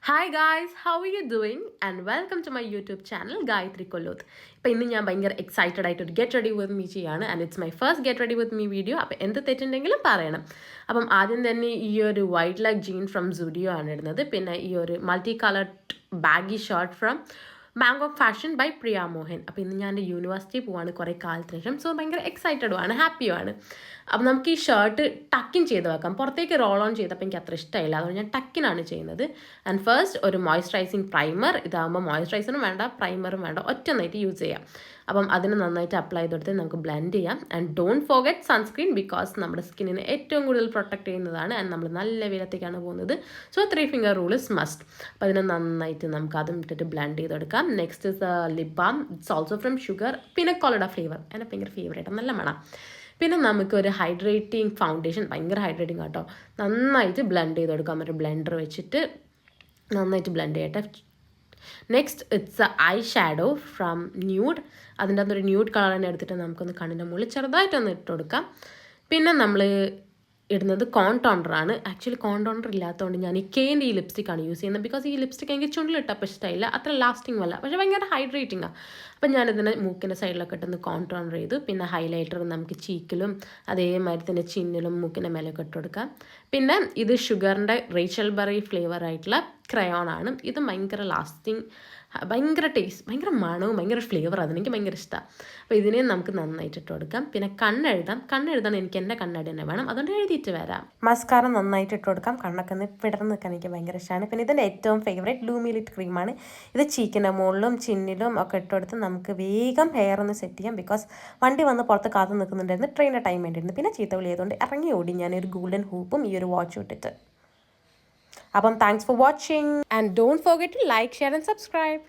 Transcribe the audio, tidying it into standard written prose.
Hi guys, how are you doing? And welcome to my YouTube channel Gayatri Kolloth. ഇപ്പോൾ ഇന്ന് ഞാൻ ഭയങ്കര excited ആയിട്ട് ഒരു ഗെറ്റ് റെഡി വിത്ത് മീ ചെയ്യാണ് and it's my first get ready with me video. അപ്പോൾ എന്ത് തെറ്റുണ്ടെങ്കിലും പറയണം. അപ്പം ആദ്യം തന്നെ ഈ ഒരു white leg jean from Zudio ആണ് ഇടുന്നത്. പിന്നെ ഈ ഒരു multi coloured baggy shirt from Mango fashion by Priya Mohan. അപ്പോൾ ഇന്ന് ഞാൻ എൻ്റെ യൂണിവേഴ്സിറ്റി പോവാണ് കുറേ കാലത്തിന് ശേഷം. സോ ഭയങ്കര എക്സൈറ്റഡുമാണ്, ഹാപ്പിയുമാണ്. അപ്പം നമുക്ക് ഈ ഷർട്ട് ടക്കിൻ ചെയ്ത് വെക്കാം. പുറത്തേക്ക് റോൾ ഓൺ ചെയ്തപ്പോൾ എനിക്ക് അത്ര ഇഷ്ടമില്ല, അതുകൊണ്ട് ഞാൻ ടക്കിനാണ് ചെയ്യുന്നത്. ആൻഡ് ഫസ്റ്റ് ഒരു മോയ്സ്ചറൈസിങ് പ്രൈമർ. ഇതാകുമ്പോൾ മോയ്സ്ചറൈസറും വേണ്ട, പ്രൈമറും വേണ്ട, ഒറ്റ നൈറ്റ് യൂസ് ചെയ്യാം. അപ്പം അതിന് നന്നായിട്ട് അപ്ലൈ ചെയ്തെടുത്ത് നമുക്ക് ബ്ലെൻഡ് ചെയ്യാം. And don't forget sunscreen, because നമ്മുടെ സ്കിന്നിനെ ഏറ്റവും കൂടുതൽ പ്രൊട്ടക്ട് ചെയ്യുന്നതാണ്. ആൻഡ് നമ്മൾ നല്ല വെയിലത്തേക്കാണ് പോകുന്നത്. So 3 finger rule is must. അപ്പോൾ അതിന് നന്നായിട്ട് നമുക്ക് അതും ഇട്ടിട്ട് ബ്ലെൻഡ് ചെയ്തെടുക്കാം. Next is lip balm. It's also from sugar. പിന്നെ കൊളഡ ഫ്ലേവർ എൻ്റെ ഭയങ്കര ഫേവറേറ്റ്, നല്ല മണം. പിന്നെ നമുക്കൊരു ഹൈഡ്രേറ്റിംഗ് ഫൗണ്ടേഷൻ, ഭയങ്കര ഹൈഡ്രേറ്റിംഗ് കേട്ടോ. നന്നായിട്ട് ബ്ലെൻഡ് ചെയ്ത് കൊടുക്കാം. ഒരു ബ്ലെൻഡർ വെച്ചിട്ട് നന്നായിട്ട് ബ്ലെൻഡ് ചെയ്യട്ടെ. Next it's I shadow from nude. അതിൻ്റെ അകത്തൊരു ന്യൂഡ് കളർ തന്നെ എടുത്തിട്ട് നമുക്കൊന്ന് കണ്ണിൻ്റെ മുകളിൽ ചെറുതായിട്ടൊന്ന് ഇട്ട് കൊടുക്കാം. പിന്നെ നമ്മൾ ഇടുന്നത് കോൺടോണറാണ്. ആക്ച്വലി കോൺടോണർ ഇല്ലാത്തതുകൊണ്ട് ഞാൻ ഈ കേൻ്റെ ഈ ലിപ്സ്റ്റിക്കാണ് യൂസ് ചെയ്യുന്നത്. ബിക്കോസ് ഈ ലിപ്സ്റ്റിക്ക് എനിക്ക് ചുണ്ടിലിട്ടപ്പോൾ ഇഷ്ടമില്ല, അത്ര ലാസ്റ്റിംഗ് അല്ല, പക്ഷേ ഭയങ്കര ഹൈഡ്രേറ്റിംഗാണ്. അപ്പം ഞാനിതിനെ മൂക്കിൻ്റെ സൈഡിലൊക്കെ ഇട്ടൊന്ന് കോൺടോണർ ചെയ്തു. പിന്നെ ഹൈലൈറ്റർ നമുക്ക് ചീക്കിലും അതേമാതിരി തന്നെ ചിന്നിലും മൂക്കിൻ്റെ മേലൊക്കെ ഇട്ട് കൊടുക്കാം. പിന്നെ ഇത് ഷുഗറിൻ്റെ റേച്ചൽ ബെറി ഫ്ലേവർ ആയിട്ടുള്ള ക്രയോൺ ആണ്. ഇത് ഭയങ്കര ലാസ്റ്റിംഗ്, ഭയങ്കര ടേസ്റ്റ്, ഭയങ്കര മണവും ഭയങ്കര ഫ്ലേവർ, അതെനിക്ക് ഭയങ്കര ഇഷ്ടമാണ്. അപ്പോൾ ഇതിനെ നമുക്ക് നന്നായിട്ട് ഇട്ട് കൊടുക്കാം. പിന്നെ കണ്ണെഴുതാൻ എനിക്ക് എൻ്റെ കണ്ണടി തന്നെ വേണം, അതുകൊണ്ട് എഴുതിയിട്ട് വരാം. മസ്കാര നന്നായിട്ട് ഇട്ട് കൊടുക്കാം. കണ്ണൊക്കെ ഒന്ന് പിടർന്ന് നിൽക്കാൻ എനിക്ക് ഭയങ്കര ഇഷ്ടമാണ്. പിന്നെ ഇതിൻ്റെ ഏറ്റവും ഫേവറേറ്റ് ലൂമി ലിറ്റ് ക്രീമാണ്. ഇത് ചീക്കിൻ്റെ മുകളിലും ചിന്നിലും ഒക്കെ ഇട്ട് കൊടുത്ത് നമുക്ക് വേഗം ഹെയർ ഒന്ന് സെറ്റ് ചെയ്യാം. ബിക്കോസ് വണ്ടി വന്ന് പുറത്ത് കാത്തു നിൽക്കുന്നുണ്ടായിരുന്നു, ട്രെയിനിൻ്റെ ടൈം വേണ്ടിയിരുന്നു. പിന്നെ ചീത്ത വിളി ആയതുകൊണ്ട് ഇറങ്ങി ഓടി ഞാനൊരു ഗോൾഡൻ ഹൂപ്പും ഈ ഒരു വാച്ചും ഇട്ടിട്ട്. അപ്പം thanks for watching and don't forget to like, share and subscribe.